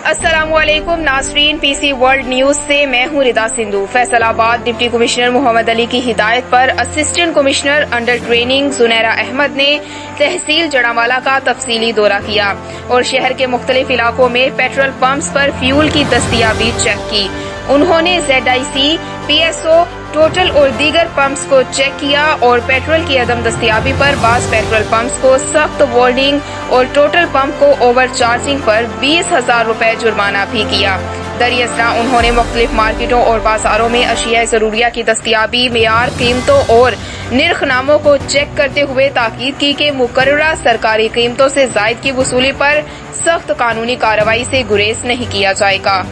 अस्सलामुअलैकुम नाज़रीन, PC world news से मैं हूं रिदा सिंधु। फैसलाबाद डिप्टी कमिश्नर मोहम्मद अली की हिदायत पर assistant commissioner under training Junaira Ahmed ने तहसील जड़ावाला का तफसीली दौरा किया और शहर के मुख्तलिफ इलाकों में पेट्रोल पंप्स पर फ्यूल की दस्तयाबी चेक की। उन्होंने ZIC, PSO, टोटल और दीगर पंप्स को चेक किया और पेट्रोल की अदम दस्तयाबी पर बास पेट्रोल पंप्स को सख्त वार्निंग और टोटल पंप को ओवर चार्जिंग पर 20,000 रुपए जुर्माना भी किया। दरियासना उन्होंने मुख्तलिफ मार्केटों और बाजारों में अशिया जरूरिया की दस्तयाबी, मेयार, कीमतों और निर्खनामों को चेक करते हुए ताकीद की कि मुकर्ररा सरकारी कीमतों से जायद की वसूली पर सख्त कानूनी कार्रवाई से गुरेज नहीं किया जाएगा।